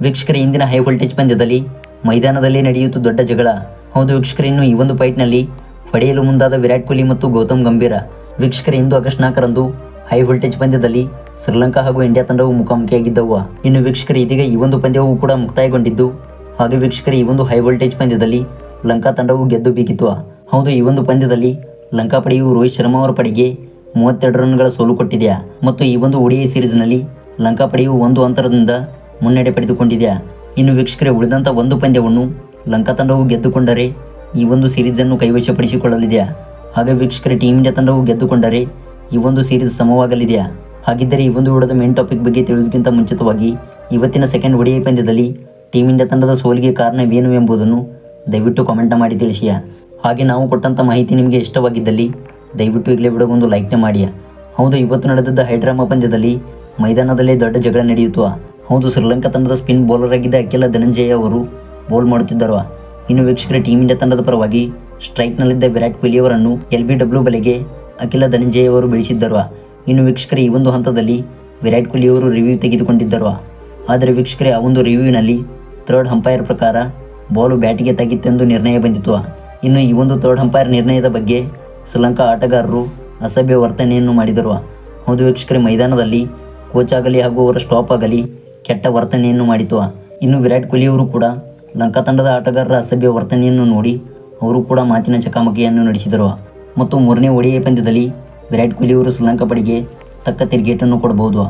ವೀಕ್ಷಕರೇ, ಇಂದಿನ high voltage ಪಂದ್ಯದಲ್ಲಿ ಮೈದಾನದಲ್ಲಿ ನಡೆಯುವುದು ದೊಡ್ಡ ಜಗಳ. ಹೌದು ವೀಕ್ಷಕರೇ, ಇನ್ನು ಈ ಒಂದು ಫೈಟ್ನಲ್ಲಿ ಹೊಡೆಯಲು ಮುಂದಾದ ವಿರಾಟ್ ಕೊಹ್ಲಿ ಮತ್ತು ಗೌತಮ್ ಗಂಭೀರ. ವೀಕ್ಷಕರೇ, ಇಂದು ಆಗಸ್ಟ್ 4ರಂದು ಹೈ ವೋಲ್ಟೇಜ್ ಪಂದ್ಯದಲ್ಲಿ ಶ್ರೀಲಂಕಾ ಹಾಗೂ ಇಂಡಿಯಾ ತಂಡವು ಮುಖಾಮುಖಿಯಾಗಿದ್ದವು. ಇನ್ನು ವೀಕ್ಷಕರೇ, ಇದೀಗ ಈ ಒಂದು ಪಂದ್ಯವು ಕೂಡ ಮುಕ್ತಾಯಗೊಂಡಿದ್ದು, ಹಾಗೆ ವೀಕ್ಷಕರೇ, ಈ ಒಂದು ಹೈ ವೋಲ್ಟೇಜ್ ಪಂದ್ಯದಲ್ಲಿ ಲಂಕಾ ತಂಡವು ಗೆದ್ದು ಬೀಗಿತ್ತು. ಹೌದು, ಈ ಒಂದು ಪಂದ್ಯದಲ್ಲಿ ಲಂಕಾ ಪಡೆಯು ರೋಹಿತ್ ಶರ್ಮಾ ಅವರ ಪಡೆಗೆ 32 ರನ್ಗಳ ಸೋಲು ಕೊಟ್ಟಿದೆ ಮತ್ತು ಈ ಒಂದು ODI ಸೀರೀಸ್ನಲ್ಲಿ ಲಂಕಾ ಪಡೆಯು 1 ಅಂತರದಿಂದ ಮುನ್ನಡೆ ಪಡೆದುಕೊಂಡಿದೆ. ಇನ್ನು ವೀಕ್ಷಕರೇ, ಉಳಿದಂಥ ಒಂದು ಪಂದ್ಯವನ್ನು ಲಂಕಾ ತಂಡವು ಗೆದ್ದುಕೊಂಡರೆ ಈ ಒಂದು ಸೀರೀಸನ್ನು ಕೈವಶಪಡಿಸಿಕೊಳ್ಳಲಿದೆ. ಹಾಗೆ ವೀಕ್ಷಕರೇ, ಟೀಮ್ ಇಂಡಿಯಾ ತಂಡವು ಗೆದ್ದುಕೊಂಡರೆ ಈ ಒಂದು ಸೀರೀಸ್ ಸಮವಾಗಲಿದೆ. ಹಾಗಿದ್ದರೆ ಈ ಒಂದು ವಿಡಿಯೋದ ಮೇನ್ ಟಾಪಿಕ್ ಬಗ್ಗೆ ತಿಳಿಯೋದಕ್ಕಿಂತ ಮುಂಚಿತವಾಗಿ ಇವತ್ತಿನ ಸೆಕೆಂಡ್ ODI ಪಂದ್ಯದಲ್ಲಿ ಟೀಮ್ ಇಂಡಿಯಾ ತಂಡದ ಸೋಲಿಗೆ ಕಾರಣವೇನು ಎಂಬುದನ್ನು ದಯವಿಟ್ಟು ಕಾಮೆಂಟ್ ಮಾಡಿ ತಿಳಿಸಿ. ಹಾಗೆ ನಾವು ಕೊಟ್ಟಂಥ ಮಾಹಿತಿ ನಿಮಗೆ ಇಷ್ಟವಾಗಿದ್ದಲ್ಲಿ ದಯವಿಟ್ಟು ಈಗಲೇ ವಿಡಿಯೋಗೊಂದು ಲೈಕ್ನ ಮಾಡಿ. ಹೌದು, ಇವತ್ತು ನಡೆದಿದ್ದ ಹೈಡ್ರಾಮಾ ಪಂದ್ಯದಲ್ಲಿ ಮೈದಾನದಲ್ಲೇ ದೊಡ್ಡ ಜಗಳ ನಡೆಯಿತು. ಹೌದು, ಶ್ರೀಲಂಕಾ ತಂಡದ ಸ್ಪಿನ್ ಬೌಲರ್ ಆಗಿದ್ದ ಅಖಿಲ ಧನಂಜಯ ಅವರು ಬೌಲ್ ಮಾಡುತ್ತಿದ್ದರು. ಇನ್ನು ವೀಕ್ಷಕರೇ, ಟೀಮ್ ಇಂಡಿಯಾ ತಂಡದ ಪರವಾಗಿ ಸ್ಟ್ರೈಕ್ನಲ್ಲಿದ್ದ ವಿರಾಟ್ ಕೊಹ್ಲಿ ಅವರನ್ನು LBW ಬಲೆಗೆ ಅಖಿಲ ಧನಂಜಯ ಅವರು ಬೀಳಿಸಿದ್ದರು. ಇನ್ನು ವೀಕ್ಷಕರೇ, ಈ ಒಂದು ಹಂತದಲ್ಲಿ ವಿರಾಟ್ ಕೊಹ್ಲಿ ಅವರು ರಿವ್ಯೂ ತೆಗೆದುಕೊಂಡಿದ್ದರು. ಆದರೆ ವೀಕ್ಷಕರೇ, ಆ ಒಂದು ರಿವ್ಯೂನಲ್ಲಿ ಥರ್ಡ್ ಅಂಪೈರ್ ಪ್ರಕಾರ ಬಾಲು ಬ್ಯಾಟಿಗೆ ತಾಗಿತ್ತೆಂದು ನಿರ್ಣಯ ಬಂದಿತು. ಇನ್ನು ಈ ಒಂದು ಥರ್ಡ್ ಅಂಪೈರ್ ನಿರ್ಣಯದ ಬಗ್ಗೆ ಶ್ರೀಲಂಕಾ ಆಟಗಾರರು ಅಸಭ್ಯ ವರ್ತನೆಯನ್ನು ಮಾಡಿದರು. ಹೌದು ವೀಕ್ಷಕರೇ, ಮೈದಾನದಲ್ಲಿ ಕೋಚ್ ಆಗಲಿ ಹಾಗೂ ಅವರ ಸ್ಟಾಪ್ ಆಗಲಿ ಕೆಟ್ಟ ವರ್ತನೆಯನ್ನು ಮಾಡಿತು. ಇನ್ನು ವಿರಾಟ್ ಕೊಹ್ಲಿ ಅವರು ಕೂಡ ಲಂಕಾ ತಂಡದ ಆಟಗಾರರ ಅಸಭ್ಯ ವರ್ತನೆಯನ್ನು ನೋಡಿ ಅವರು ಕೂಡ ಮಾತಿನ ಚಕಮಕಿಯನ್ನು ನಡೆಸಿದರು. ಮತ್ತು 3ನೇ ODI ಪಂದ್ಯದಲ್ಲಿ ವಿರಾಟ್ ಕೊಹ್ಲಿ ಅವರು ಶ್ರೀಲಂಕಾ ಪಡೆಗೆ ತಕ್ಕ ತಿರುಗೇಟನ್ನು ಕೊಡಬಹುದು.